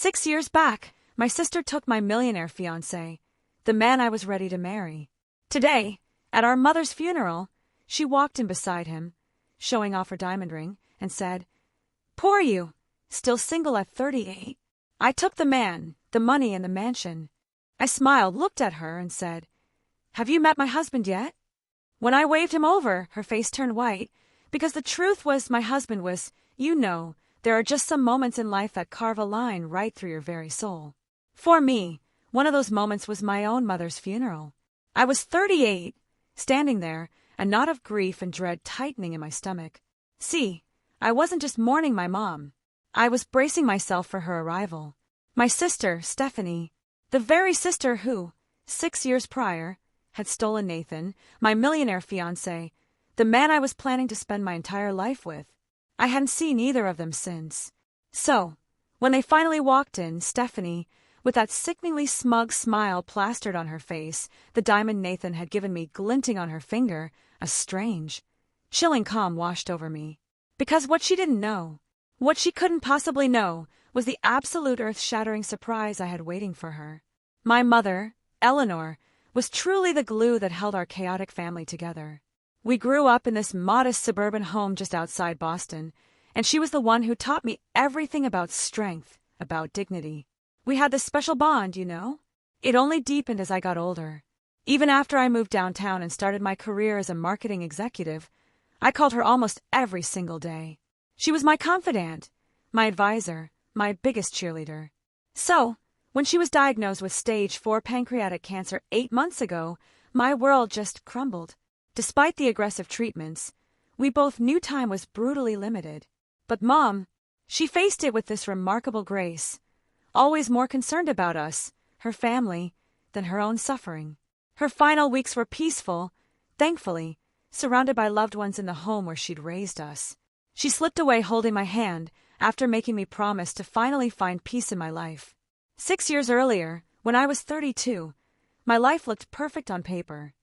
6 years back, my sister took my millionaire fiancé, the man I was ready to marry. Today, at our mother's funeral, she walked in beside him, showing off her diamond ring, and said, "Poor you, still single at 38. I took the man, the money, and the mansion." I smiled, looked at her, and said, "Have you met my husband yet?" When I waved him over, her face turned white, because the truth was my husband was, there are just some moments in life that carve a line right through your very soul. For me, one of those moments was my own mother's funeral. I was 38, standing there, a knot of grief and dread tightening in my stomach. See, I wasn't just mourning my mom. I was bracing myself for her arrival. My sister, Stephanie, the very sister who, 6 years prior, had stolen Nathan, my millionaire fiancé, the man I was planning to spend my entire life with. I hadn't seen either of them since. So, when they finally walked in, Stephanie, with that sickeningly smug smile plastered on her face, the diamond Nathan had given me glinting on her finger, a strange, chilling calm washed over me. Because what she didn't know, what she couldn't possibly know, was the absolute earth-shattering surprise I had waiting for her. My mother, Eleanor, was truly the glue that held our chaotic family together. We grew up in this modest suburban home just outside Boston, and she was the one who taught me everything about strength, about dignity. We had this special bond, It only deepened as I got older. Even after I moved downtown and started my career as a marketing executive, I called her almost every single day. She was my confidant, my advisor, my biggest cheerleader. So, when she was diagnosed with stage 4 pancreatic cancer 8 months ago, my world just crumbled. Despite the aggressive treatments, we both knew time was brutally limited. But Mom, she faced it with this remarkable grace, always more concerned about us, her family, than her own suffering. Her final weeks were peaceful, thankfully, surrounded by loved ones in the home where she'd raised us. She slipped away holding my hand after making me promise to finally find peace in my life. 6 years earlier, when I was 32, my life looked perfect on paper.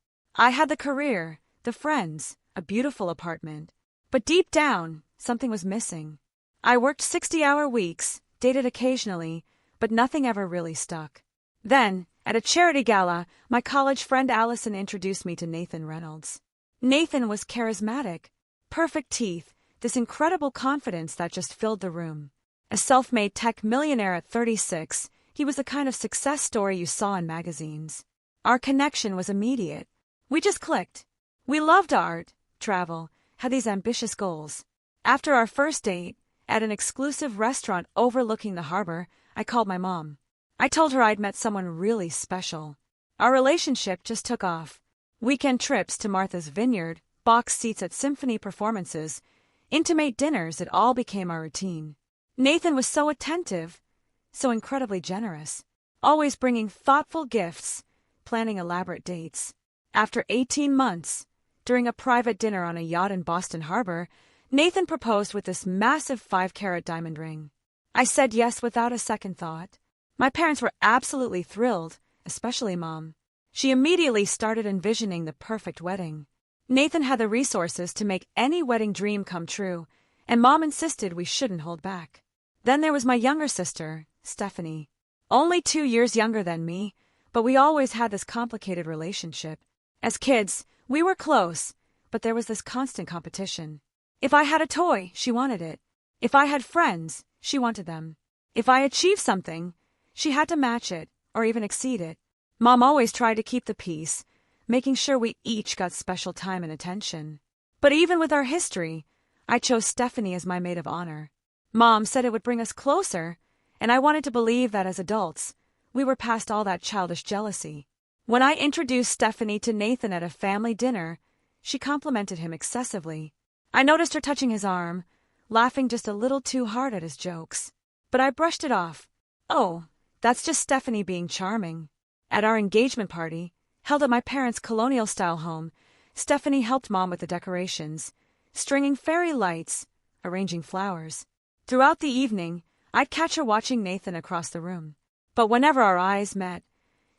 I had the career, the friends, a beautiful apartment. But deep down, something was missing. I worked 60-hour weeks, dated occasionally, but nothing ever really stuck. Then, at a charity gala, my college friend Allison introduced me to Nathan Reynolds. Nathan was charismatic, perfect teeth, this incredible confidence that just filled the room. A self-made tech millionaire at 36, he was the kind of success story you saw in magazines. Our connection was immediate. We just clicked. We loved art, travel, had these ambitious goals. After our first date, at an exclusive restaurant overlooking the harbor, I called my mom. I told her I'd met someone really special. Our relationship just took off. Weekend trips to Martha's Vineyard, box seats at symphony performances, intimate dinners, it all became our routine. Nathan was so attentive, so incredibly generous, always bringing thoughtful gifts, planning elaborate dates. After 18 months, during a private dinner on a yacht in Boston Harbor, Nathan proposed with this massive 5-carat diamond ring. I said yes without a second thought. My parents were absolutely thrilled, especially Mom. She immediately started envisioning the perfect wedding. Nathan had the resources to make any wedding dream come true, and Mom insisted we shouldn't hold back. Then there was my younger sister, Stephanie. Only 2 years younger than me, but we always had this complicated relationship. As kids, we were close, but there was this constant competition. If I had a toy, she wanted it. If I had friends, she wanted them. If I achieved something, she had to match it, or even exceed it. Mom always tried to keep the peace, making sure we each got special time and attention. But even with our history, I chose Stephanie as my maid of honor. Mom said it would bring us closer, and I wanted to believe that as adults, we were past all that childish jealousy. When I introduced Stephanie to Nathan at a family dinner, she complimented him excessively. I noticed her touching his arm, laughing just a little too hard at his jokes. But I brushed it off. Oh, that's just Stephanie being charming. At our engagement party, held at my parents' colonial-style home, Stephanie helped Mom with the decorations, stringing fairy lights, arranging flowers. Throughout the evening, I'd catch her watching Nathan across the room. But whenever our eyes met,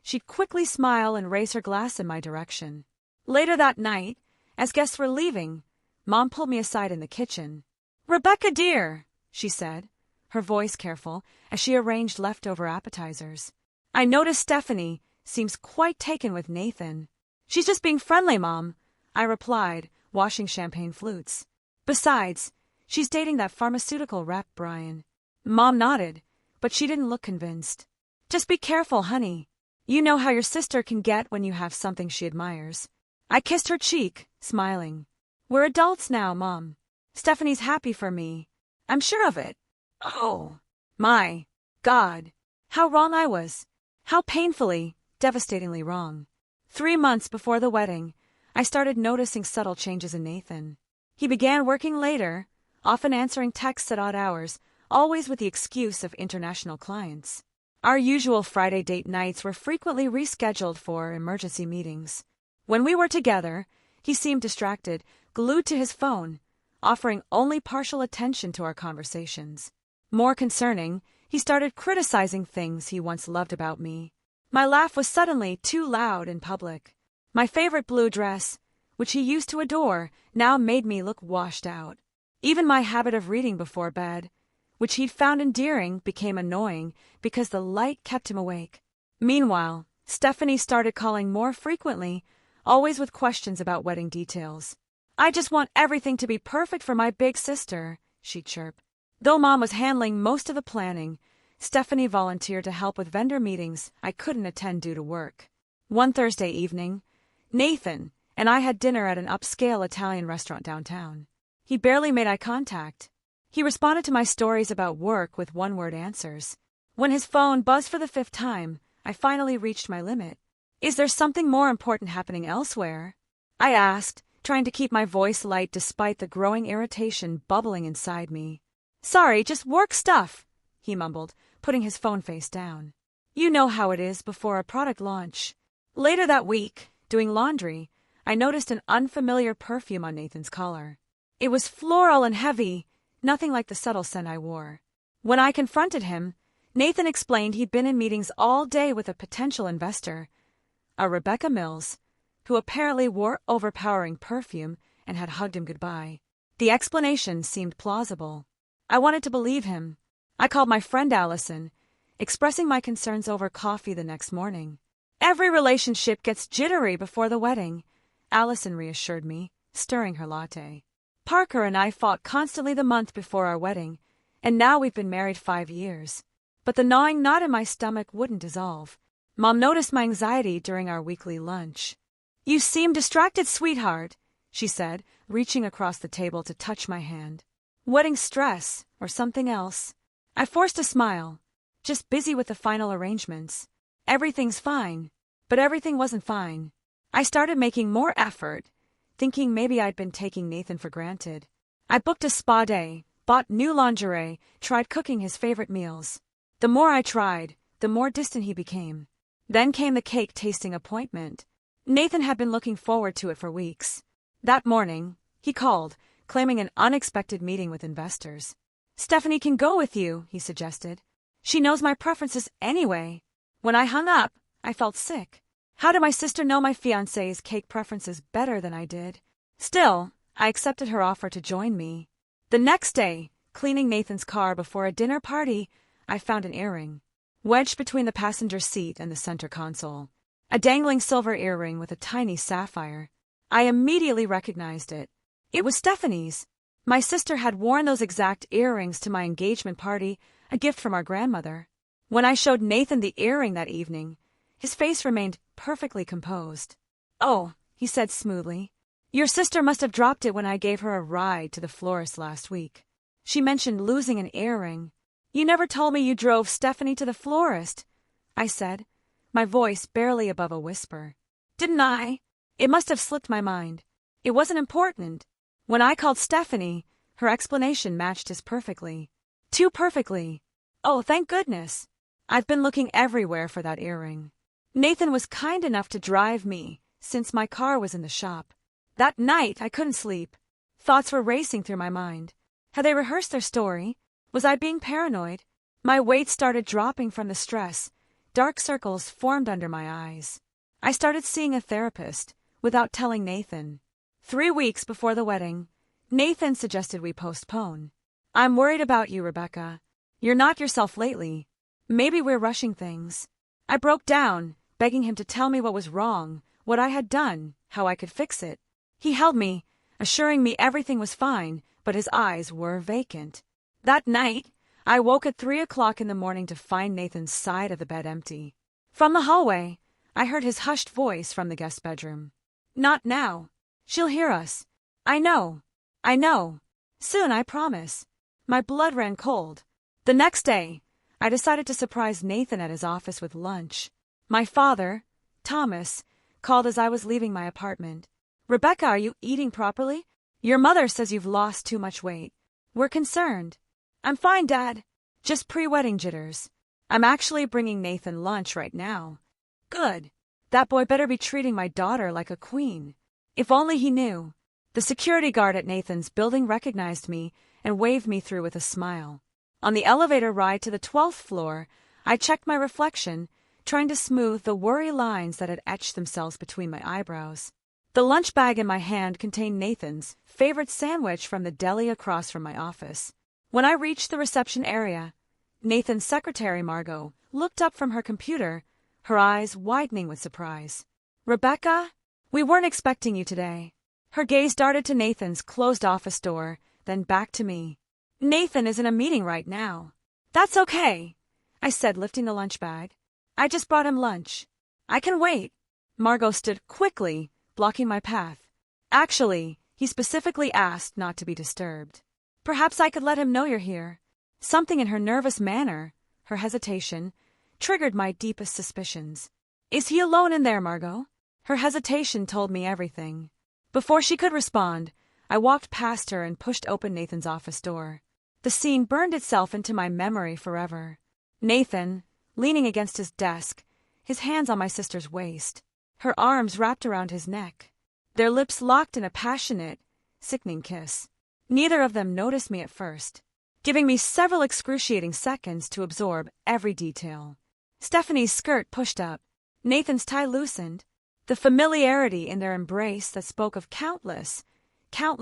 she'd quickly smile and raise her glass in my direction. Later that night, as guests were leaving, Mom pulled me aside in the kitchen. "Rebecca, dear," she said, her voice careful as she arranged leftover appetizers. I noticed Stephanie seems quite taken with Nathan. She's just being friendly, Mom, I replied, washing champagne flutes. Besides, she's dating that pharmaceutical rep, Brian. Mom nodded, but she didn't look convinced. Just be careful, honey. You know how your sister can get when you have something she admires. I kissed her cheek, smiling. We're adults now, Mom. Stephanie's happy for me. I'm sure of it. Oh, my God. How wrong I was. How painfully, devastatingly wrong. 3 months before the wedding, I started noticing subtle changes in Nathan. He began working later, often answering texts at odd hours, always with the excuse of international clients. Our usual Friday date nights were frequently rescheduled for emergency meetings. When we were together, he seemed distracted, glued to his phone, offering only partial attention to our conversations. More concerning, he started criticizing things he once loved about me. My laugh was suddenly too loud in public. My favorite blue dress, which he used to adore, now made me look washed out. Even my habit of reading before bed, which he'd found endearing, became annoying because the light kept him awake. Meanwhile, Stephanie started calling more frequently, always with questions about wedding details. I just want everything to be perfect for my big sister, she'd chirp. Though Mom was handling most of the planning, Stephanie volunteered to help with vendor meetings I couldn't attend due to work. One Thursday evening, Nathan and I had dinner at an upscale Italian restaurant downtown. He barely made eye contact. He responded to my stories about work with one-word answers. When his phone buzzed for the 5th time, I finally reached my limit. Is there something more important happening elsewhere? I asked, trying to keep my voice light despite the growing irritation bubbling inside me. Sorry, just work stuff, he mumbled, putting his phone face down. You know how it is before a product launch. Later that week, doing laundry, I noticed an unfamiliar perfume on Nathan's collar. It was floral and heavy, nothing like the subtle scent I wore. When I confronted him, Nathan explained he'd been in meetings all day with a potential investor, a Rebecca Mills, who apparently wore overpowering perfume and had hugged him goodbye. The explanation seemed plausible. I wanted to believe him. I called my friend Allison, expressing my concerns over coffee the next morning. Every relationship gets jittery before the wedding, Allison reassured me, stirring her latte. Parker and I fought constantly the month before our wedding, and now we've been married 5 years. But the gnawing knot in my stomach wouldn't dissolve. Mom noticed my anxiety during our weekly lunch. You seem distracted, sweetheart, she said, reaching across the table to touch my hand. Wedding stress, or something else. I forced a smile. Just busy with the final arrangements. Everything's fine. But everything wasn't fine. I started making more effort, thinking maybe I'd been taking Nathan for granted. I booked a spa day, bought new lingerie, tried cooking his favorite meals. The more I tried, the more distant he became. Then came the cake tasting appointment. Nathan had been looking forward to it for weeks. That morning, he called, claiming an unexpected meeting with investors. Stephanie can go with you, he suggested. She knows my preferences anyway. When I hung up, I felt sick. How did my sister know my fiancé's cake preferences better than I did? Still, I accepted her offer to join me. The next day, cleaning Nathan's car before a dinner party, I found an earring, wedged between the passenger seat and the center console. A dangling silver earring with a tiny sapphire. I immediately recognized it. It was Stephanie's. My sister had worn those exact earrings to my engagement party, a gift from our grandmother. When I showed Nathan the earring that evening, his face remained perfectly composed. Oh, he said smoothly. Your sister must have dropped it when I gave her a ride to the florist last week. She mentioned losing an earring. You never told me you drove Stephanie to the florist, I said, my voice barely above a whisper. Didn't I? It must have slipped my mind. It wasn't important. When I called Stephanie, her explanation matched his perfectly. Too perfectly. Oh, thank goodness. I've been looking everywhere for that earring. Nathan was kind enough to drive me, since my car was in the shop. That night, I couldn't sleep. Thoughts were racing through my mind. Had they rehearsed their story? Was I being paranoid? My weight started dropping from the stress. Dark circles formed under my eyes. I started seeing a therapist, without telling Nathan. 3 weeks before the wedding, Nathan suggested we postpone. I'm worried about you, Rebecca. You're not yourself lately. Maybe we're rushing things. I broke down, begging him to tell me what was wrong, what I had done, how I could fix it. He held me, assuring me everything was fine, but his eyes were vacant. That night, I woke at 3 o'clock in the morning to find Nathan's side of the bed empty. From the hallway, I heard his hushed voice from the guest bedroom. Not now. She'll hear us. I know. Soon, I promise. My blood ran cold. The next day, I decided to surprise Nathan at his office with lunch. My father, Thomas, called as I was leaving my apartment. Rebecca, are you eating properly? Your mother says you've lost too much weight. We're concerned. I'm fine, Dad. Just pre-wedding jitters. I'm actually bringing Nathan lunch right now. Good. That boy better be treating my daughter like a queen. If only he knew. The security guard at Nathan's building recognized me and waved me through with a smile. On the elevator ride to the 12th floor, I checked my reflection, trying to smooth the worry lines that had etched themselves between my eyebrows. The lunch bag in my hand contained Nathan's favorite sandwich from the deli across from my office. When I reached the reception area, Nathan's secretary, Margot, looked up from her computer, her eyes widening with surprise. Rebecca, we weren't expecting you today. Her gaze darted to Nathan's closed office door, then back to me. Nathan is in a meeting right now. That's okay, I said, lifting the lunch bag. I just brought him lunch. I can wait. Margot stood quickly, blocking my path. Actually, he specifically asked not to be disturbed. Perhaps I could let him know you're here. Something in her nervous manner, her hesitation, triggered my deepest suspicions. Is he alone in there, Margot? Her hesitation told me everything. Before she could respond, I walked past her and pushed open Nathan's office door. The scene burned itself into my memory forever. Nathan, leaning against his desk, his hands on my sister's waist, her arms wrapped around his neck, their lips locked in a passionate, sickening kiss. Neither of them noticed me at first, giving me several excruciating seconds to absorb every detail. Stephanie's skirt pushed up, Nathan's tie loosened, the familiarity in their embrace that spoke of countless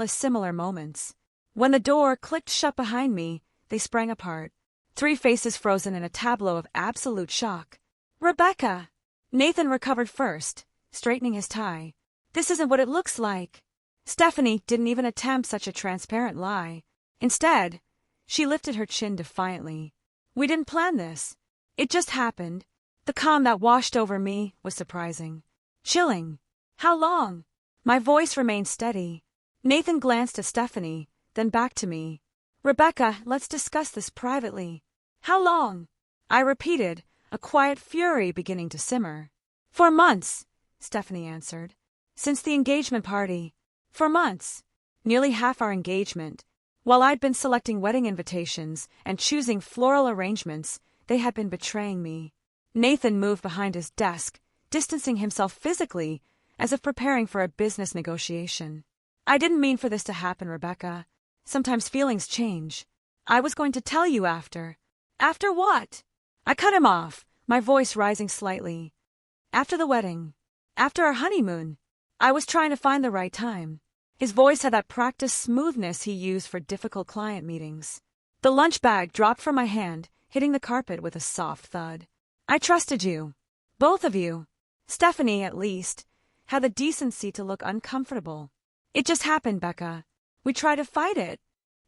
similar moments. When the door clicked shut behind me, they sprang apart, three faces frozen in a tableau of absolute shock. Rebecca! Nathan recovered first, straightening his tie. This isn't what it looks like. Stephanie didn't even attempt such a transparent lie. Instead, she lifted her chin defiantly. We didn't plan this. It just happened. The calm that washed over me was surprising. Chilling. How long? My voice remained steady. Nathan glanced at Stephanie, then back to me. Rebecca, let's discuss this privately. How long? I repeated, a quiet fury beginning to simmer. For months, Stephanie answered. Since the engagement party. For months. Nearly half our engagement. While I'd been selecting wedding invitations and choosing floral arrangements, they had been betraying me. Nathan moved behind his desk, distancing himself physically, as if preparing for a business negotiation. I didn't mean for this to happen, Rebecca. Sometimes feelings change. I was going to tell you after. After what? I cut him off, my voice rising slightly. After the wedding. After our honeymoon. I was trying to find the right time. His voice had that practiced smoothness he used for difficult client meetings. The lunch bag dropped from my hand, hitting the carpet with a soft thud. I trusted you. Both of you. Stephanie, at least, had the decency to look uncomfortable. It just happened, Becca. We tried to fight it.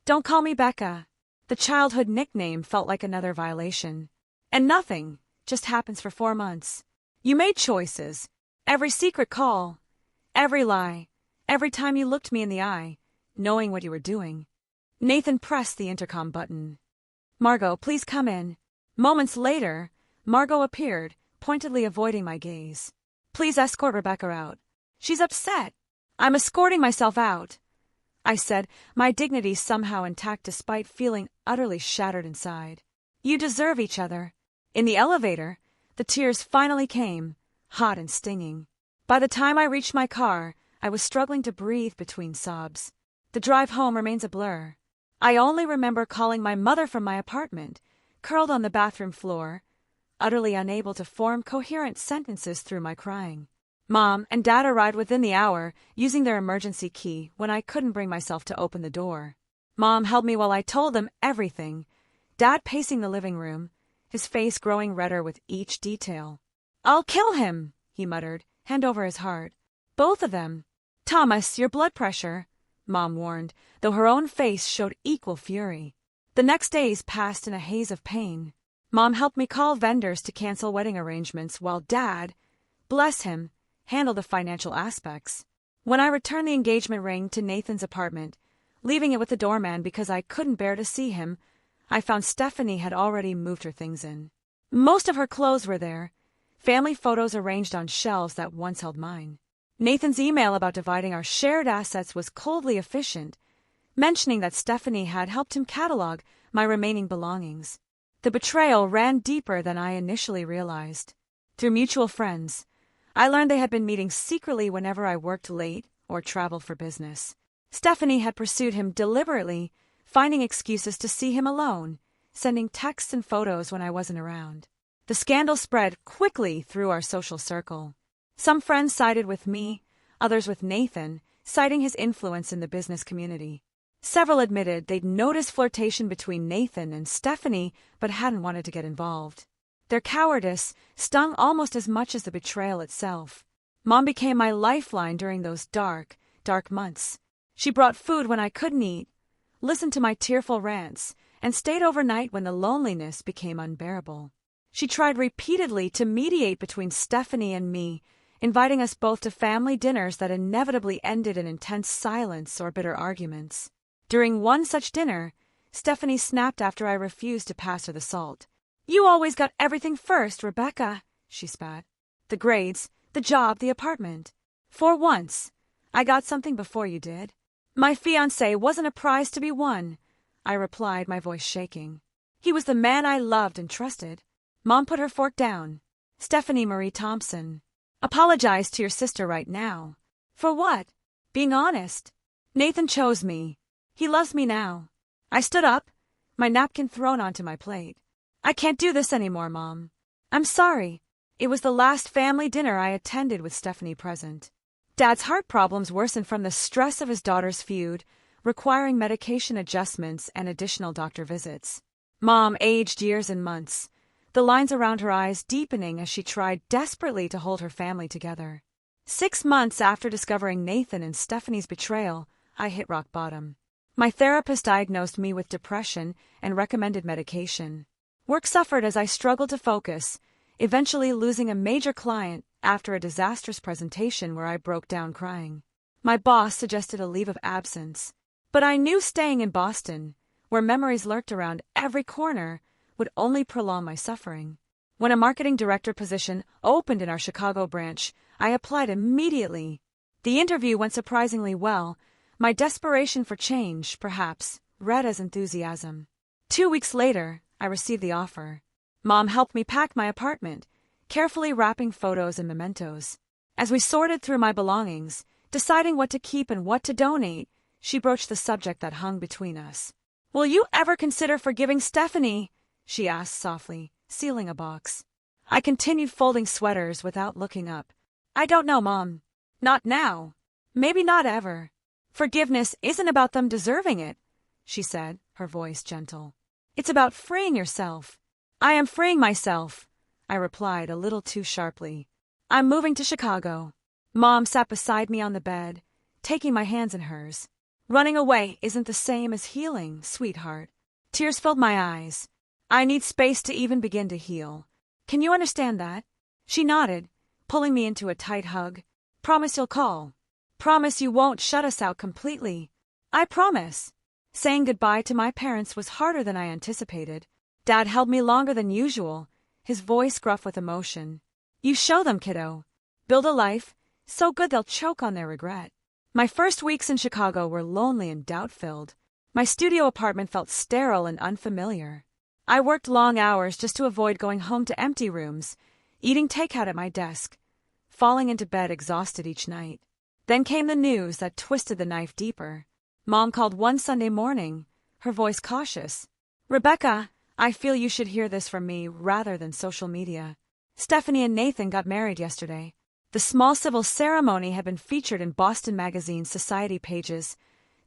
Don't call me Becca. The childhood nickname felt like another violation. And nothing just happens for 4 months. You made choices. Every secret call. Every lie. Every time you looked me in the eye, knowing what you were doing. Nathan pressed the intercom button. Margot, please come in. Moments later, Margot appeared, pointedly avoiding my gaze. Please escort Rebecca out. She's upset. I'm escorting myself out, I said, my dignity somehow intact despite feeling utterly shattered inside. You deserve each other. In the elevator, the tears finally came, hot and stinging. By the time I reached my car, I was struggling to breathe between sobs. The drive home remains a blur. I only remember calling my mother from my apartment, curled on the bathroom floor, utterly unable to form coherent sentences through my crying. Mom and Dad arrived within the hour, using their emergency key when I couldn't bring myself to open the door. Mom held me while I told them everything. Dad pacing the living room, his face growing redder with each detail. "I'll kill him," he muttered, hand over his heart. "Both of them." "Thomas, your blood pressure," Mom warned, though her own face showed equal fury. The next days passed in a haze of pain. Mom helped me call vendors to cancel wedding arrangements while Dad, bless him, handled the financial aspects. When I returned the engagement ring to Nathan's apartment, leaving it with the doorman because I couldn't bear to see him, I found Stephanie had already moved her things in. Most of her clothes were there, family photos arranged on shelves that once held mine. Nathan's email about dividing our shared assets was coldly efficient, mentioning that Stephanie had helped him catalog my remaining belongings. The betrayal ran deeper than I initially realized. Through mutual friends, I learned they had been meeting secretly whenever I worked late or traveled for business. Stephanie had pursued him deliberately, finding excuses to see him alone, sending texts and photos when I wasn't around. The scandal spread quickly through our social circle. Some friends sided with me, others with Nathan, citing his influence in the business community. Several admitted they'd noticed flirtation between Nathan and Stephanie but hadn't wanted to get involved. Their cowardice stung almost as much as the betrayal itself. Mom became my lifeline during those dark, dark months. She brought food when I couldn't eat, listened to my tearful rants, and stayed overnight when the loneliness became unbearable. She tried repeatedly to mediate between Stephanie and me, inviting us both to family dinners that inevitably ended in intense silence or bitter arguments. During one such dinner, Stephanie snapped after I refused to pass her the salt. "You always got everything first, Rebecca," she spat. "The grades, the job, the apartment. For once, I got something before you did." "My fiancé wasn't a prize to be won," I replied, my voice shaking. "He was the man I loved and trusted." Mom put her fork down. "Stephanie Marie Thompson, apologize to your sister right now." "For what?" "Being honest. Nathan chose me. He loves me now." I stood up, my napkin thrown onto my plate. "I can't do this anymore, Mom. I'm sorry." It was the last family dinner I attended with Stephanie present. Dad's heart problems worsened from the stress of his daughter's feud, requiring medication adjustments and additional doctor visits. Mom aged years and months, the lines around her eyes deepening as she tried desperately to hold her family together. 6 months after discovering Nathan and Stephanie's betrayal, I hit rock bottom. My therapist diagnosed me with depression and recommended medication. Work suffered as I struggled to focus, eventually losing a major client after a disastrous presentation where I broke down crying. My boss suggested a leave of absence, but I knew staying in Boston, where memories lurked around every corner, would only prolong my suffering. When a marketing director position opened in our Chicago branch, I applied immediately. The interview went surprisingly well. My desperation for change, perhaps, read as enthusiasm. 2 weeks later, I received the offer. Mom helped me pack my apartment, carefully wrapping photos and mementos. As we sorted through my belongings, deciding what to keep and what to donate, she broached the subject that hung between us. "Will you ever consider forgiving Stephanie?" she asked softly, sealing a box. I continued folding sweaters without looking up. "I don't know, Mom. Not now. Maybe not ever. Forgiveness isn't about them deserving it," she said, her voice gentle. "It's about freeing yourself." "I am freeing myself," I replied a little too sharply. "I'm moving to Chicago." Mom sat beside me on the bed, taking my hands in hers. "Running away isn't the same as healing, sweetheart." Tears filled my eyes. "I need space to even begin to heal. Can you understand that?" She nodded, pulling me into a tight hug. "Promise you'll call. Promise you won't shut us out completely." "I promise." Saying goodbye to my parents was harder than I anticipated. Dad held me longer than usual, his voice gruff with emotion. "You show them, kiddo. Build a life so good they'll choke on their regret." My first weeks in Chicago were lonely and doubt-filled. My studio apartment felt sterile and unfamiliar. I worked long hours just to avoid going home to empty rooms, eating takeout at my desk, falling into bed exhausted each night. Then came the news that twisted the knife deeper. Mom called one Sunday morning, her voice cautious. "Rebecca, I feel you should hear this from me rather than social media. Stephanie and Nathan got married yesterday." The small civil ceremony had been featured in Boston Magazine's society pages,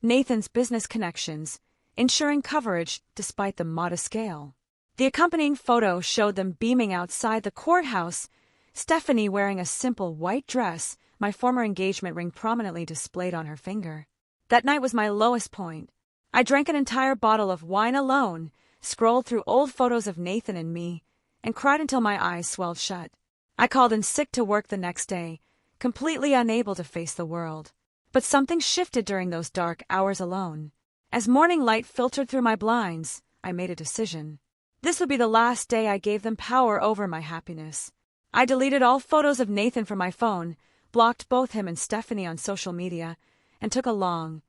Nathan's business connections, ensuring coverage despite the modest scale. The accompanying photo showed them beaming outside the courthouse, Stephanie wearing a simple white dress, my former engagement ring prominently displayed on her finger. That night was my lowest point. I drank an entire bottle of wine alone, scrolled through old photos of Nathan and me, and cried until my eyes swelled shut. I called in sick to work the next day, completely unable to face the world. But something shifted during those dark hours alone. As morning light filtered through my blinds, I made a decision. This would be the last day I gave them power over my happiness. I deleted all photos of Nathan from my phone, blocked both him and Stephanie on social media, and took a long,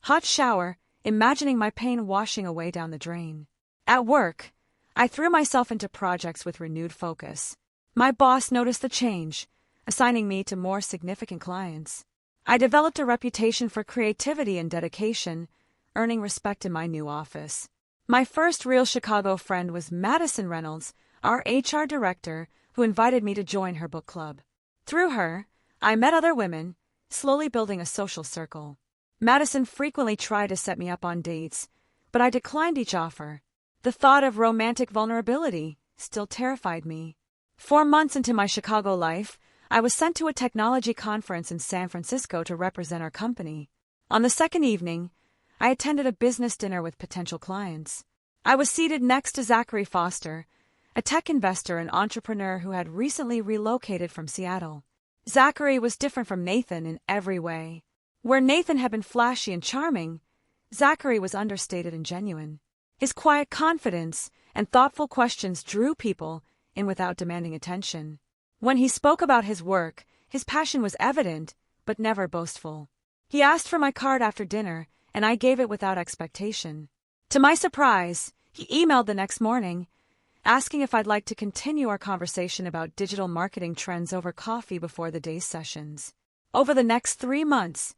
hot shower, imagining my pain washing away down the drain. At work, I threw myself into projects with renewed focus. My boss noticed the change, assigning me to more significant clients. I developed a reputation for creativity and dedication, earning respect in my new office. My first real Chicago friend was Madison Reynolds, our HR director, who invited me to join her book club. Through her, I met other women, slowly building a social circle. Madison frequently tried to set me up on dates, but I declined each offer. The thought of romantic vulnerability still terrified me. 4 months into my Chicago life, I was sent to a technology conference in San Francisco to represent our company. On the second evening, I attended a business dinner with potential clients. I was seated next to Zachary Foster, a tech investor and entrepreneur who had recently relocated from Seattle. Zachary was different from Nathan in every way. Where Nathan had been flashy and charming, Zachary was understated and genuine. His quiet confidence and thoughtful questions drew people in without demanding attention. When he spoke about his work, his passion was evident, but never boastful. He asked for my card after dinner, and I gave it without expectation. To my surprise, he emailed the next morning, asking if I'd like to continue our conversation about digital marketing trends over coffee before the day's sessions. Over the next 3 months,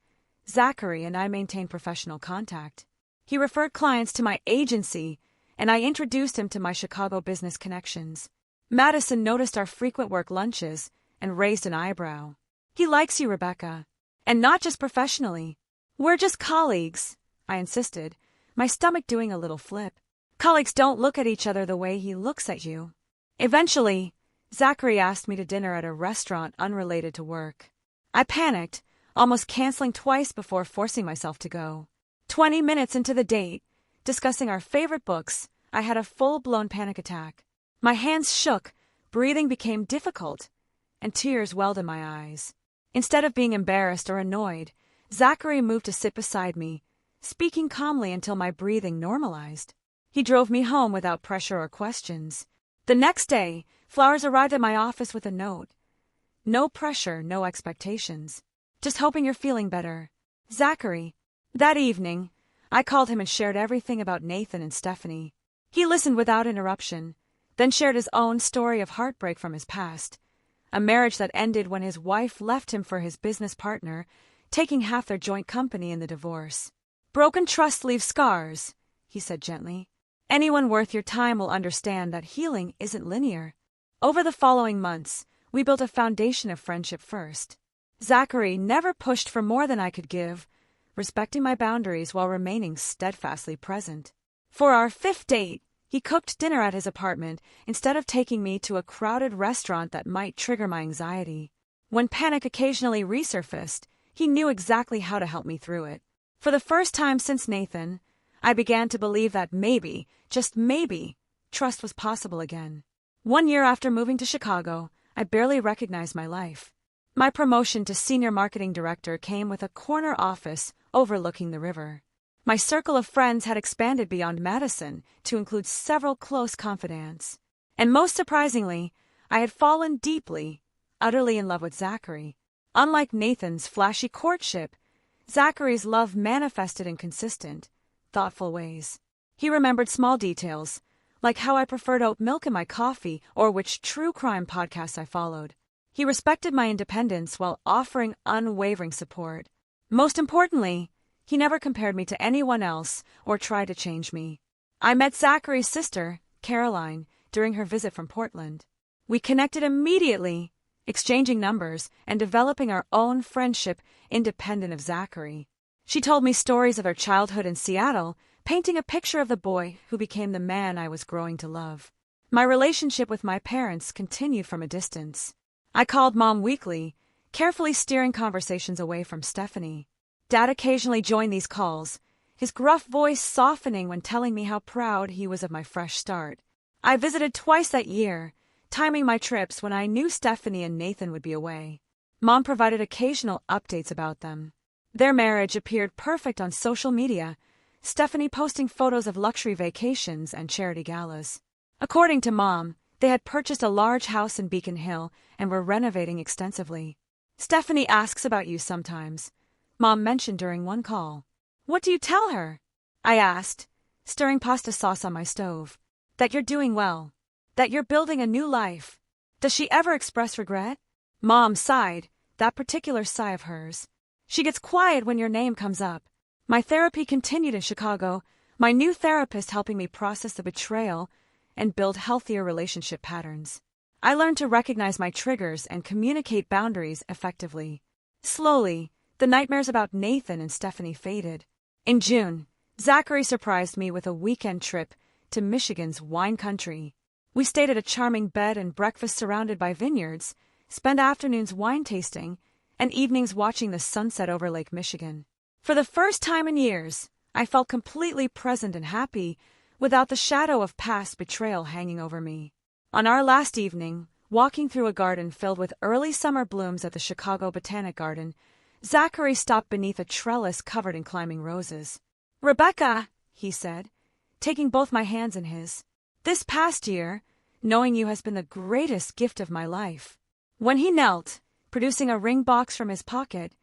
Zachary and I maintained professional contact. He referred clients to my agency, and I introduced him to my Chicago business connections. Madison noticed our frequent work lunches and raised an eyebrow. "He likes you, Rebecca. And not just professionally. We're just colleagues," I insisted, my stomach doing a little flip. "Colleagues don't look at each other the way he looks at you." Eventually, Zachary asked me to dinner at a restaurant unrelated to work. I panicked, almost canceling twice before forcing myself to go. 20 minutes into the date, discussing our favorite books, I had a full-blown panic attack. My hands shook, breathing became difficult, and tears welled in my eyes. Instead of being embarrassed or annoyed, Zachary moved to sit beside me, speaking calmly until my breathing normalized. He drove me home without pressure or questions. The next day, flowers arrived at my office with a note. "No pressure, no expectations. Just hoping you're feeling better. Zachary." That evening, I called him and shared everything about Nathan and Stephanie. He listened without interruption, then shared his own story of heartbreak from his past, a marriage that ended when his wife left him for his business partner, taking half their joint company in the divorce. "Broken trust leaves scars," he said gently. "Anyone worth your time will understand that healing isn't linear." Over the following months, we built a foundation of friendship first. Zachary never pushed for more than I could give, respecting my boundaries while remaining steadfastly present. For our 5th date, he cooked dinner at his apartment instead of taking me to a crowded restaurant that might trigger my anxiety. When panic occasionally resurfaced, he knew exactly how to help me through it. For the first time since Nathan, I began to believe that maybe, just maybe, trust was possible again. 1 year after moving to Chicago, I barely recognized my life. My promotion to senior marketing director came with a corner office overlooking the river. My circle of friends had expanded beyond Madison to include several close confidants. And most surprisingly, I had fallen deeply, utterly in love with Zachary. Unlike Nathan's flashy courtship, Zachary's love manifested in consistent, thoughtful ways. He remembered small details, like how I preferred oat milk in my coffee or which true crime podcasts I followed. He respected my independence while offering unwavering support. Most importantly, he never compared me to anyone else or tried to change me. I met Zachary's sister, Caroline, during her visit from Portland. We connected immediately, exchanging numbers and developing our own friendship independent of Zachary. She told me stories of her childhood in Seattle, painting a picture of the boy who became the man I was growing to love. My relationship with my parents continued from a distance. I called Mom weekly, carefully steering conversations away from Stephanie. Dad occasionally joined these calls, his gruff voice softening when telling me how proud he was of my fresh start. I visited twice that year, timing my trips when I knew Stephanie and Nathan would be away. Mom provided occasional updates about them. Their marriage appeared perfect on social media, Stephanie posting photos of luxury vacations and charity galas. According to Mom, they had purchased a large house in Beacon Hill and were renovating extensively. Stephanie asks about you sometimes, Mom mentioned during one call. What do you tell her? I asked, stirring pasta sauce on my stove. That you're doing well. That you're building a new life. Does she ever express regret? Mom sighed, that particular sigh of hers. She gets quiet when your name comes up. My therapy continued in Chicago, my new therapist helping me process the betrayal and build healthier relationship patterns. I learned to recognize my triggers and communicate boundaries effectively. Slowly, the nightmares about Nathan and Stephanie faded. In June, Zachary surprised me with a weekend trip to Michigan's wine country. We stayed at a charming bed and breakfast surrounded by vineyards, spent afternoons wine tasting, and evenings watching the sunset over Lake Michigan. For the first time in years, I felt completely present and happy, without the shadow of past betrayal hanging over me. On our last evening, walking through a garden filled with early summer blooms at the Chicago Botanic Garden, Zachary stopped beneath a trellis covered in climbing roses. "Rebecca," he said, taking both my hands in his, "this past year, knowing you has been the greatest gift of my life." When he knelt, producing a ring box from his pocket,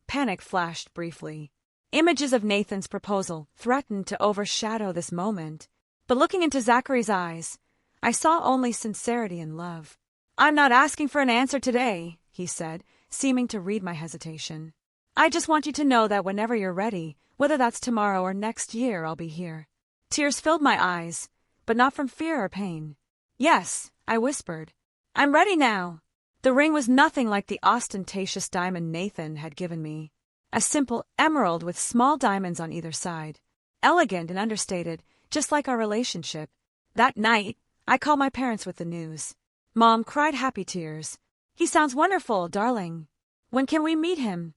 panic flashed briefly. Images of Nathan's proposal threatened to overshadow this moment, but looking into Zachary's eyes, I saw only sincerity and love. "I'm not asking for an answer today," he said, seeming to read my hesitation. "I just want you to know that whenever you're ready, whether that's tomorrow or next year, I'll be here." Tears filled my eyes, but not from fear or pain. "Yes," I whispered. "I'm ready now." The ring was nothing like the ostentatious diamond Nathan had given me. A simple emerald with small diamonds on either side. Elegant and understated, just like our relationship. That night, I called my parents with the news. Mom cried happy tears. "He sounds wonderful, darling. When can we meet him?"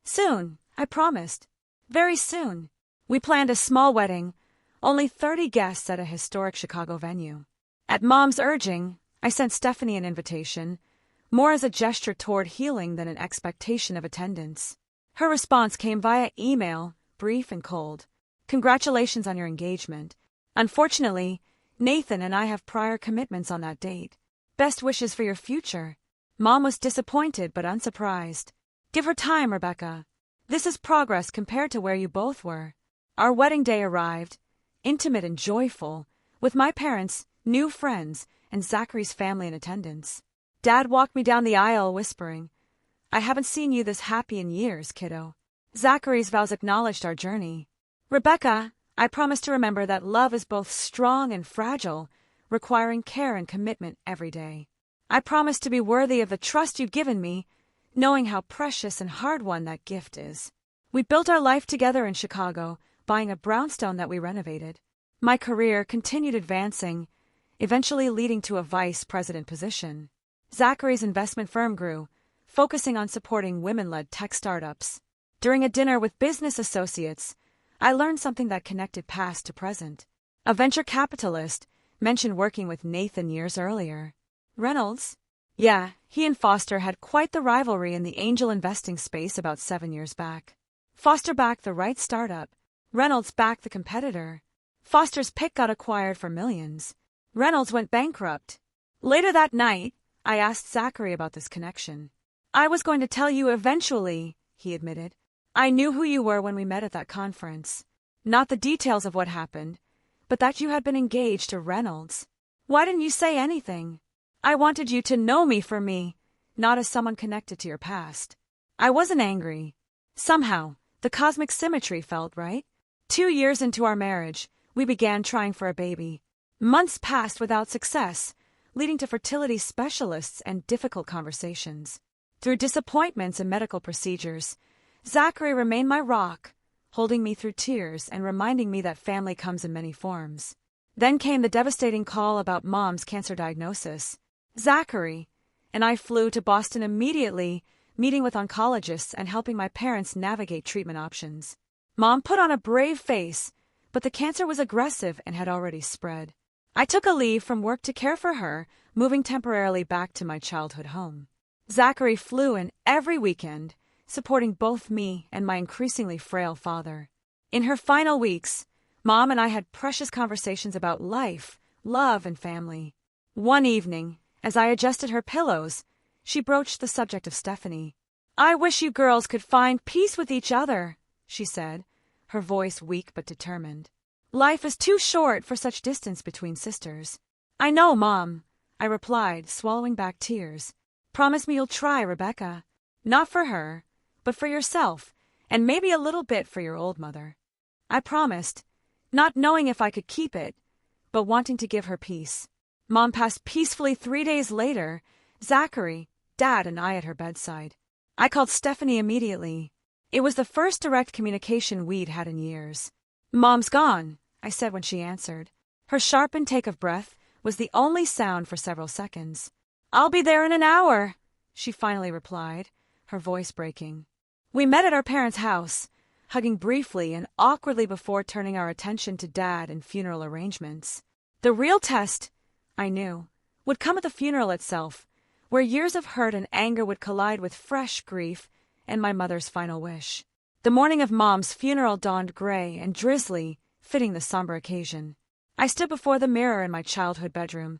"Soon," I promised. "Very soon." We planned a small wedding, only 30 guests at a historic Chicago venue. At Mom's urging, I sent Stephanie an invitation, more as a gesture toward healing than an expectation of attendance. Her response came via email, brief and cold. "Congratulations on your engagement. Unfortunately, Nathan and I have prior commitments on that date. Best wishes for your future." Mom was disappointed but unsurprised. "Give her time, Rebecca. This is progress compared to where you both were." Our wedding day arrived, intimate and joyful, with my parents, new friends, and Zachary's family in attendance. Dad walked me down the aisle whispering, "I haven't seen you this happy in years, kiddo." Zachary's vows acknowledged our journey. "Rebecca, I promise to remember that love is both strong and fragile, requiring care and commitment every day. I promise to be worthy of the trust you've given me, knowing how precious and hard-won that gift is." We built our life together in Chicago, buying a brownstone that we renovated. My career continued advancing, eventually leading to a vice president position. Zachary's investment firm grew, focusing on supporting women-led tech startups. During a dinner with business associates, I learned something that connected past to present. A venture capitalist mentioned working with Nathan years earlier. "Reynolds?" "Yeah, he and Foster had quite the rivalry in the angel investing space about 7 years back. Foster backed the right startup. Reynolds backed the competitor. Foster's pick got acquired for millions. Reynolds went bankrupt." Later that night, I asked Zachary about this connection. "I was going to tell you eventually," he admitted. "I knew who you were when we met at that conference. Not the details of what happened, but that you had been engaged to Reynolds. Why didn't you say anything? I wanted you to know me for me, not as someone connected to your past." I wasn't angry. Somehow, the cosmic symmetry felt right. 2 years into our marriage, we began trying for a baby. Months passed without success, leading to fertility specialists and difficult conversations. Through disappointments and medical procedures, Zachary remained my rock, holding me through tears and reminding me that family comes in many forms. Then came the devastating call about Mom's cancer diagnosis. Zachary and I flew to Boston immediately, meeting with oncologists and helping my parents navigate treatment options. Mom put on a brave face, but the cancer was aggressive and had already spread. I took a leave from work to care for her, moving temporarily back to my childhood home. Zachary flew in every weekend, supporting both me and my increasingly frail father. In her final weeks, Mom and I had precious conversations about life, love, and family. One evening, as I adjusted her pillows, she broached the subject of Stephanie. "I wish you girls could find peace with each other," she said, her voice weak but determined. "Life is too short for such distance between sisters." "I know, Mom," I replied, swallowing back tears. "Promise me you'll try, Rebecca. Not for her, but for yourself, and maybe a little bit for your old mother." I promised, not knowing if I could keep it, but wanting to give her peace. Mom passed peacefully 3 days later, Zachary, Dad, and I at her bedside. I called Stephanie immediately. It was the first direct communication we'd had in years. "Mom's gone," I said when she answered. Her sharp intake of breath was the only sound for several seconds. "I'll be there in an hour," she finally replied, her voice breaking. We met at our parents' house, hugging briefly and awkwardly before turning our attention to Dad and funeral arrangements. The real test, I knew, would come at the funeral itself, where years of hurt and anger would collide with fresh grief and my mother's final wish. The morning of Mom's funeral dawned gray and drizzly, fitting the somber occasion. I stood before the mirror in my childhood bedroom,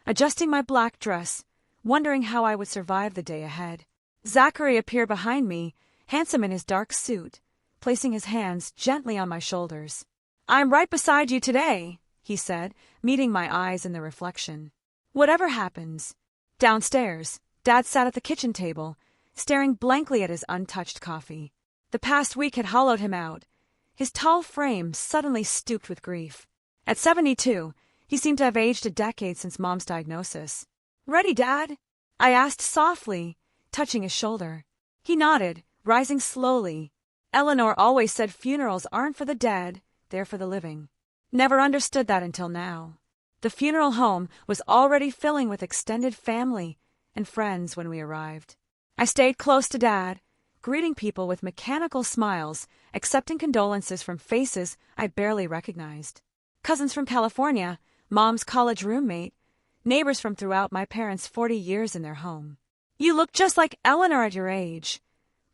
adjusting my black dress, wondering how I would survive the day ahead. Zachary appeared behind me, handsome in his dark suit, placing his hands gently on my shoulders. "I'm right beside you today," he said, meeting my eyes in the reflection. "Whatever happens." Downstairs, Dad sat at the kitchen table, staring blankly at his untouched coffee. The past week had hollowed him out. His tall frame suddenly stooped with grief. At 72, he seemed to have aged a decade since Mom's diagnosis. "Ready, Dad?" I asked softly, touching his shoulder. He nodded, rising slowly. Eleanor always said funerals aren't for the dead, they're for the living. Never understood that until now. The funeral home was already filling with extended family and friends when we arrived. I stayed close to Dad, greeting people with mechanical smiles, accepting condolences from faces I barely recognized. Cousins from California, Mom's college roommate, neighbors from throughout my parents' 40 years in their home. "You look just like Eleanor at your age,"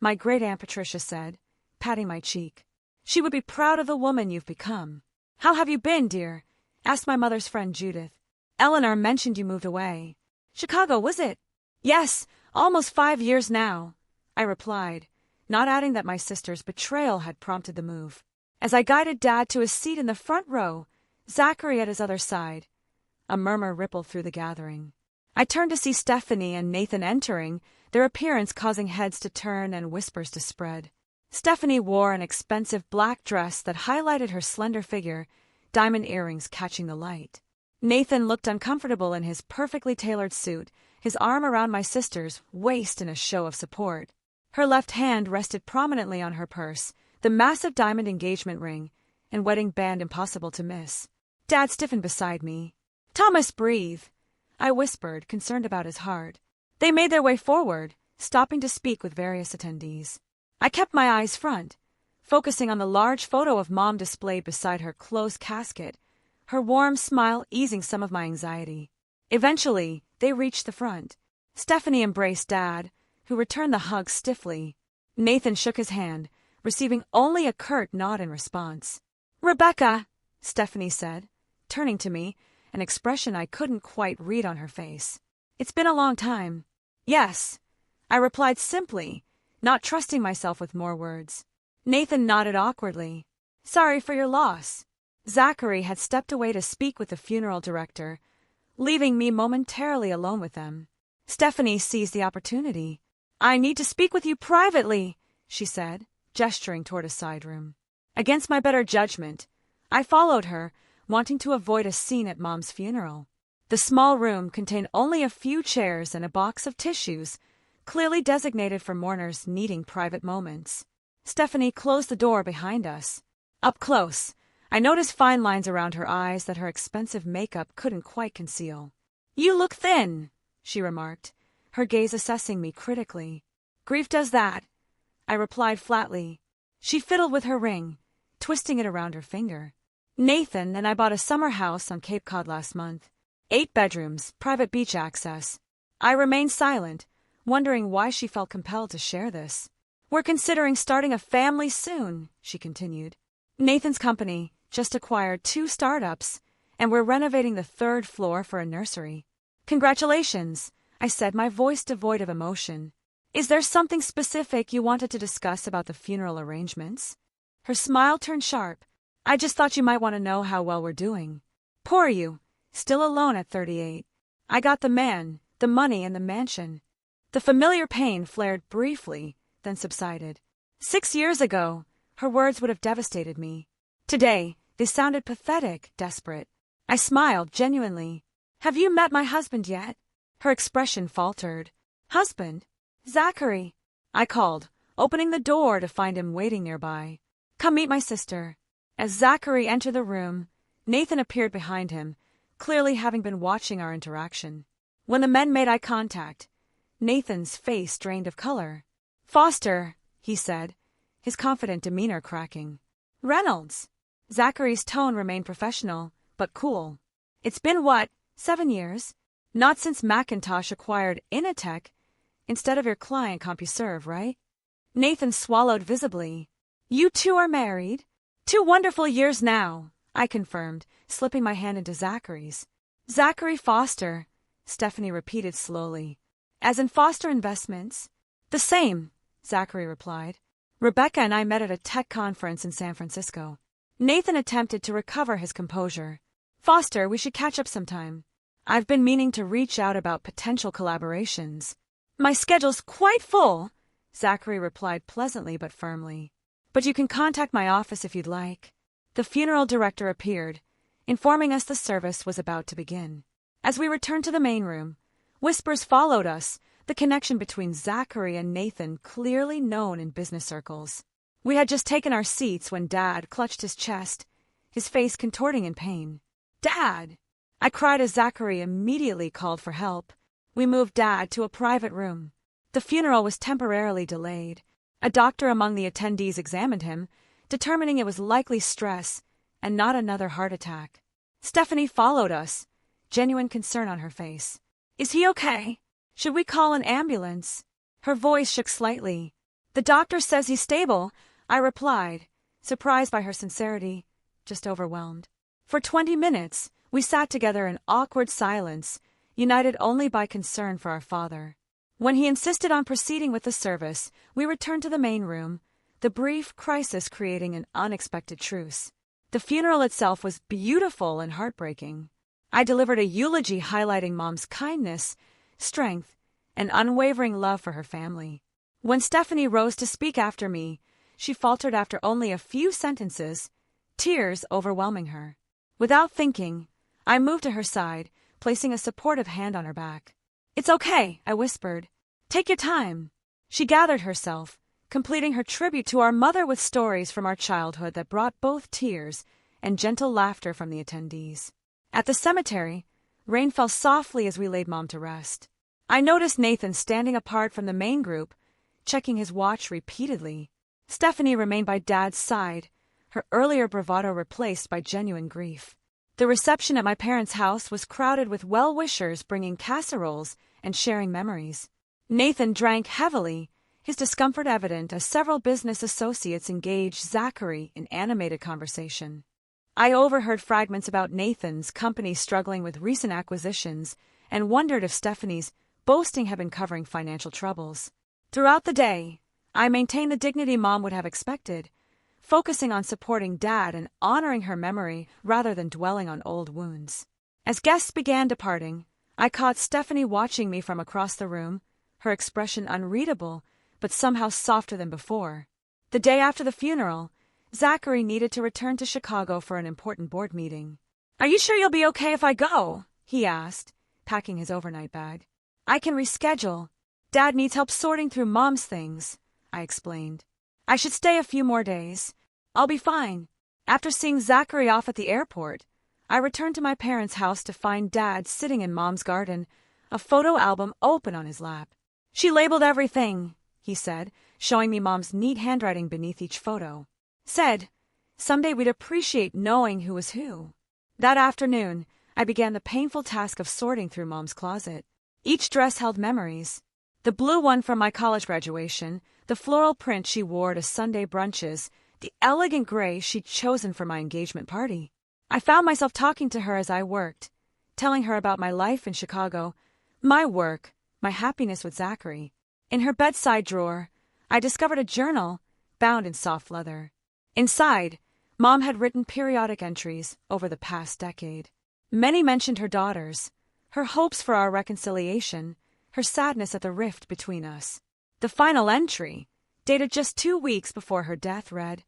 my great-aunt Patricia said, patting my cheek. "She would be proud of the woman you've become." "How have you been, dear?" asked my mother's friend Judith. "Eleanor mentioned you moved away." "Chicago, was it?" "Yes, almost 5 years now," I replied, not adding that my sister's betrayal had prompted the move. As I guided Dad to a seat in the front row, Zachary at his other side, a murmur rippled through the gathering. I turned to see Stephanie and Nathan entering, their appearance causing heads to turn and whispers to spread. Stephanie wore an expensive black dress that highlighted her slender figure, diamond earrings catching the light. Nathan looked uncomfortable in his perfectly tailored suit, his arm around my sister's waist in a show of support. Her left hand rested prominently on her purse, the massive diamond engagement ring and wedding band impossible to miss. Dad stiffened beside me. "Thomas, breathe," I whispered, concerned about his heart. They made their way forward, stopping to speak with various attendees. I kept my eyes front, focusing on the large photo of Mom displayed beside her closed casket, her warm smile easing some of my anxiety. Eventually, they reached the front. Stephanie embraced Dad, who returned the hug stiffly. Nathan shook his hand, receiving only a curt nod in response. "Rebecca," Stephanie said, turning to me, an expression I couldn't quite read on her face. "It's been a long time." "Yes," I replied simply, not trusting myself with more words. Nathan nodded awkwardly. "Sorry for your loss." Zachary had stepped away to speak with the funeral director, leaving me momentarily alone with them. Stephanie seized the opportunity. "I need to speak with you privately," she said, gesturing toward a side room. Against my better judgment, I followed her, wanting to avoid a scene at Mom's funeral. The small room contained only a few chairs and a box of tissues, clearly designated for mourners needing private moments. Stephanie closed the door behind us. Up close, I noticed fine lines around her eyes that her expensive makeup couldn't quite conceal. "You look thin," she remarked, her gaze assessing me critically. "Grief does that," I replied flatly. She fiddled with her ring, twisting it around her finger. "Nathan and I bought a summer house on Cape Cod last month. 8 bedrooms, private beach access." I remained silent, wondering why she felt compelled to share this. "We're considering starting a family soon," she continued. "Nathan's company just acquired 2 startups, and we're renovating the 3rd floor for a nursery." "Congratulations," I said, my voice devoid of emotion. "Is there something specific you wanted to discuss about the funeral arrangements?" Her smile turned sharp. "I just thought you might want to know how well we're doing." "Poor you, still alone at 38. I got the man, the money, and the mansion." The familiar pain flared briefly, then subsided. 6 years ago, her words would have devastated me. Today, they sounded pathetic, desperate. I smiled genuinely. "Have you met my husband yet?" Her expression faltered. "Husband? Zachary," I called, opening the door to find him waiting nearby. "Come meet my sister." As Zachary entered the room, Nathan appeared behind him, clearly having been watching our interaction. When the men made eye contact, Nathan's face drained of color. "Foster," he said, his confident demeanor cracking. "Reynolds." Zachary's tone remained professional, but cool. "It's been what, 7 years? Not since Macintosh acquired Initech instead of your client CompuServe, right?" Nathan swallowed visibly. "You 2 are married?" 2 wonderful years now," I confirmed, slipping my hand into Zachary's. "Zachary Foster," Stephanie repeated slowly. "As in Foster Investments?" "The same," Zachary replied. "Rebecca and I met at a tech conference in San Francisco." Nathan attempted to recover his composure. "Foster, we should catch up sometime. I've been meaning to reach out about potential collaborations." "My schedule's quite full," Zachary replied pleasantly but firmly. "But you can contact my office if you'd like." The funeral director appeared, informing us the service was about to begin. As we returned to the main room, whispers followed us, the connection between Zachary and Nathan clearly known in business circles. We had just taken our seats when Dad clutched his chest, his face contorting in pain. "Dad!" I cried as Zachary immediately called for help. We moved Dad to a private room. The funeral was temporarily delayed. A doctor among the attendees examined him, determining it was likely stress and not another heart attack. Stephanie followed us, genuine concern on her face. "Is he okay? Should we call an ambulance?" Her voice shook slightly. "The doctor says he's stable," I replied, surprised by her sincerity, just overwhelmed. For 20 minutes, we sat together in awkward silence, united only by concern for our father. When he insisted on proceeding with the service, we returned to the main room, the brief crisis creating an unexpected truce. The funeral itself was beautiful and heartbreaking. I delivered a eulogy highlighting Mom's kindness, strength, and unwavering love for her family. When Stephanie rose to speak after me, she faltered after only a few sentences, tears overwhelming her. Without thinking, I moved to her side, placing a supportive hand on her back. "It's okay," I whispered. "Take your time." She gathered herself, completing her tribute to our mother with stories from our childhood that brought both tears and gentle laughter from the attendees. At the cemetery, rain fell softly as we laid Mom to rest. I noticed Nathan standing apart from the main group, checking his watch repeatedly. Stephanie remained by Dad's side, her earlier bravado replaced by genuine grief. The reception at my parents' house was crowded with well-wishers bringing casseroles and sharing memories. Nathan drank heavily, his discomfort evident as several business associates engaged Zachary in animated conversation. I overheard fragments about Nathan's company struggling with recent acquisitions and wondered if Stephanie's boasting had been covering financial troubles. Throughout the day, I maintained the dignity Mom would have expected, focusing on supporting Dad and honoring her memory rather than dwelling on old wounds. As guests began departing, I caught Stephanie watching me from across the room, her expression unreadable, but somehow softer than before. The day after the funeral, Zachary needed to return to Chicago for an important board meeting. "Are you sure you'll be okay if I go?" he asked, packing his overnight bag. "I can reschedule. Dad needs help sorting through Mom's things," I explained. I should stay a few more days. I'll be fine. After seeing Zachary off at the airport, I returned to my parents' house to find Dad sitting in Mom's garden, a photo album open on his lap. She labeled everything, he said, showing me Mom's neat handwriting beneath each photo. Said, someday we'd appreciate knowing who was who. That afternoon, I began the painful task of sorting through Mom's closet. Each dress held memories. The blue one from my college graduation, the floral print she wore to Sunday brunches, the elegant gray she'd chosen for my engagement party. I found myself talking to her as I worked, telling her about my life in Chicago, my work, my happiness with Zachary. In her bedside drawer, I discovered a journal bound in soft leather. Inside, Mom had written periodic entries over the past decade. Many mentioned her daughters, her hopes for our reconciliation, her sadness at the rift between us. The final entry, dated just 2 weeks before her death, read,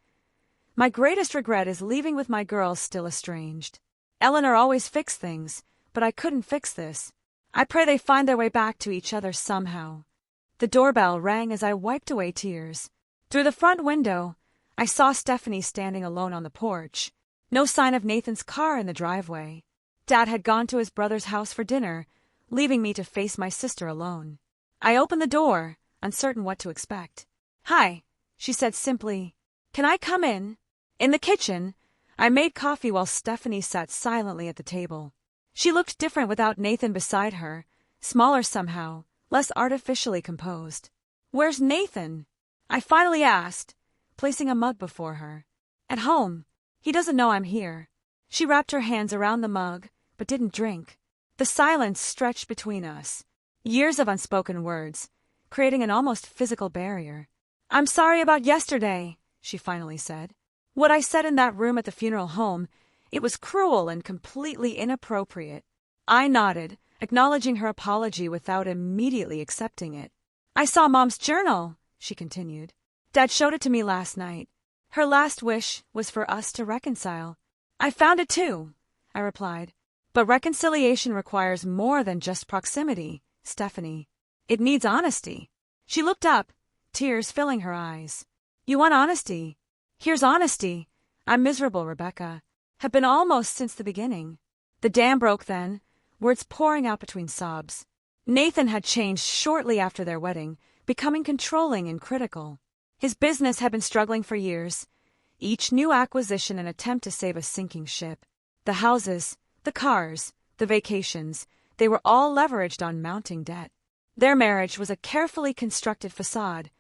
"My greatest regret is leaving with my girls still estranged. Eleanor always fixed things, but I couldn't fix this. I pray they find their way back to each other somehow." The doorbell rang as I wiped away tears. Through the front window, I saw Stephanie standing alone on the porch. No sign of Nathan's car in the driveway. Dad had gone to his brother's house for dinner, leaving me to face my sister alone. I opened the door, uncertain what to expect. "Hi," she said simply. "Can I come in?" In the kitchen, I made coffee while Stephanie sat silently at the table. She looked different without Nathan beside her, smaller somehow, less artificially composed. "Where's Nathan?" I finally asked, placing a mug before her. "At home. He doesn't know I'm here." She wrapped her hands around the mug, but didn't drink. The silence stretched between us. Years of unspoken words, creating an almost physical barrier. "I'm sorry about yesterday," she finally said. "What I said in that room at the funeral home, it was cruel and completely inappropriate." I nodded, acknowledging her apology without immediately accepting it. "I saw Mom's journal," she continued. "Dad showed it to me last night. Her last wish was for us to reconcile." "I found it too," I replied. "But reconciliation requires more than just proximity, Stephanie. It needs honesty." She looked up, tears filling her eyes. "You want honesty? Here's honesty. I'm miserable, Rebecca. Have been almost since the beginning." The dam broke then, words pouring out between sobs. Nathan had changed shortly after their wedding, becoming controlling and critical. His business had been struggling for years, each new acquisition an attempt to save a sinking ship. The houses, the cars, the vacations, they were all leveraged on mounting debt. Their marriage was a carefully constructed facade,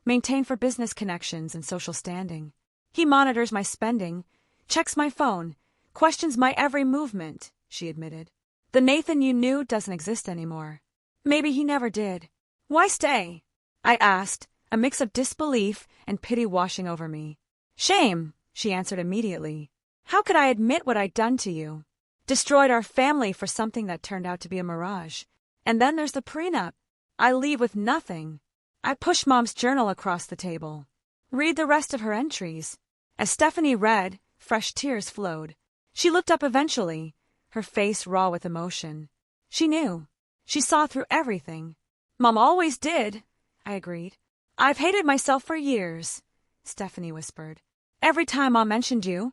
maintained for business connections and social standing. "He monitors my spending, checks my phone, questions my every movement," she admitted. "The Nathan you knew doesn't exist anymore." "Maybe he never did." "Why stay?" I asked, a mix of disbelief and pity washing over me. "Shame," she answered immediately. "How could I admit what I'd done to you? Destroyed our family for something that turned out to be a mirage. And then there's the prenup. I leave with nothing." I pushed Mom's journal across the table. "Read the rest of her entries." As Stephanie read, fresh tears flowed. She looked up eventually, her face raw with emotion. She knew. She saw through everything. "Mom always did," I agreed. "I've hated myself for years," Stephanie whispered. "Every time Mom mentioned you,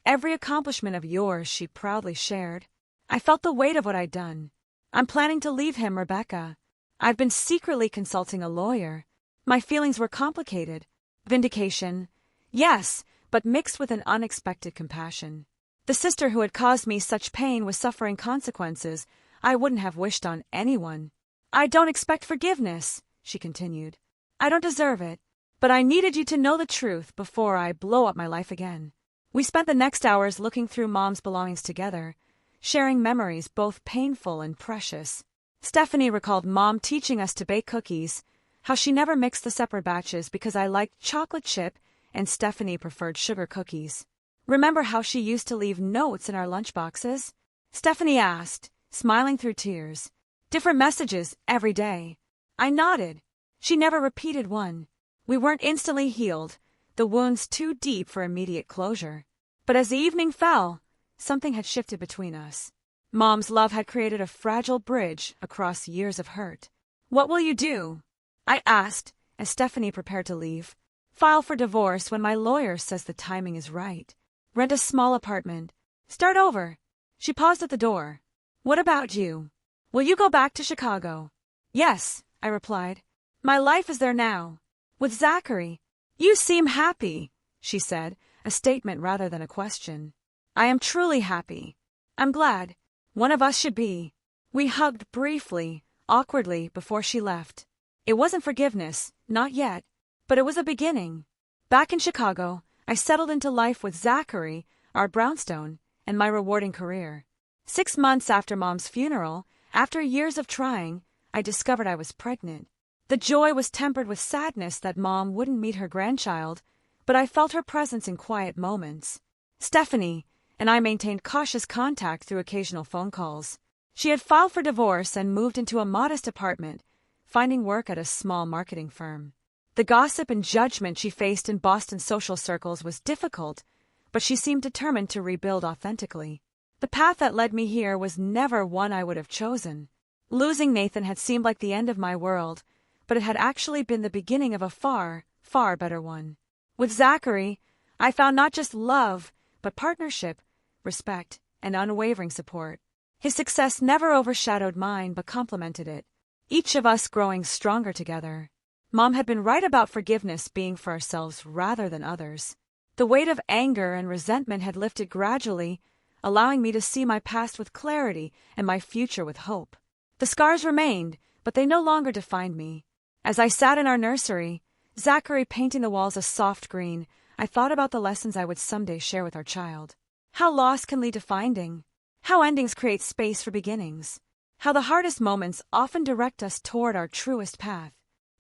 every accomplishment of yours she proudly shared, I felt the weight of what I'd done. I'm planning to leave him, Rebecca. I've been secretly consulting a lawyer. My feelings were complicated. Vindication, yes, but mixed with an unexpected compassion. The sister who had caused me such pain was suffering consequences I wouldn't have wished on anyone. I don't expect forgiveness," she continued. "I don't deserve it, but I needed you to know the truth before I blow up my life again." We spent the next hours looking through Mom's belongings together, sharing memories both painful and precious. Stephanie recalled Mom teaching us to bake cookies, how she never mixed the separate batches because I liked chocolate chip and Stephanie preferred sugar cookies. "Remember how she used to leave notes in our lunchboxes?" Stephanie asked, smiling through tears. "Different messages every day." I nodded. She never repeated one. We weren't instantly healed, the wounds too deep for immediate closure. But as the evening fell, something had shifted between us. Mom's love had created a fragile bridge across years of hurt. "What will you do?" I asked, as Stephanie prepared to leave. File for divorce when my lawyer says the timing is right. Rent a small apartment. Start over. She paused at the door. What about you? Will you go back to Chicago? Yes, I replied. My life is there now. With Zachary. You seem happy, she said, a statement rather than a question. I am truly happy. I'm glad. One of us should be. We hugged briefly, awkwardly, before she left. It wasn't forgiveness, not yet, but it was a beginning. Back in Chicago, I settled into life with Zachary, our brownstone, and my rewarding career. 6 months after Mom's funeral, after years of trying, I discovered I was pregnant. The joy was tempered with sadness that Mom wouldn't meet her grandchild, but I felt her presence in quiet moments. Stephanie and I maintained cautious contact through occasional phone calls. She had filed for divorce and moved into a modest apartment, finding work at a small marketing firm. The gossip and judgment she faced in Boston social circles was difficult, but she seemed determined to rebuild authentically. The path that led me here was never one I would have chosen. Losing Nathan had seemed like the end of my world, but it had actually been the beginning of a far, far better one. With Zachary, I found not just love, but partnership, respect, and unwavering support. His success never overshadowed mine but complemented it, each of us growing stronger together. Mom had been right about forgiveness being for ourselves rather than others. The weight of anger and resentment had lifted gradually, allowing me to see my past with clarity and my future with hope. The scars remained, but they no longer defined me. As I sat in our nursery, Zachary painting the walls a soft green, I thought about the lessons I would someday share with our child. How loss can lead to finding. How endings create space for beginnings. How the hardest moments often direct us toward our truest path.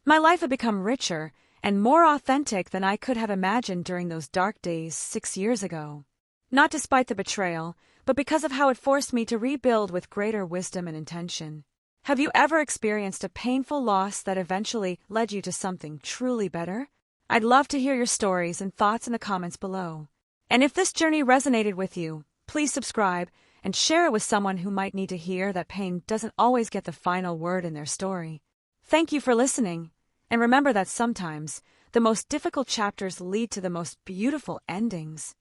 My life had become richer and more authentic than I could have imagined during those dark days 6 years ago. Not despite the betrayal, but because of how it forced me to rebuild with greater wisdom and intention. Have you ever experienced a painful loss that eventually led you to something truly better? I'd love to hear your stories and thoughts in the comments below. And if this journey resonated with you, please subscribe and share it with someone who might need to hear that pain doesn't always get the final word in their story. Thank you for listening, and remember that sometimes the most difficult chapters lead to the most beautiful endings.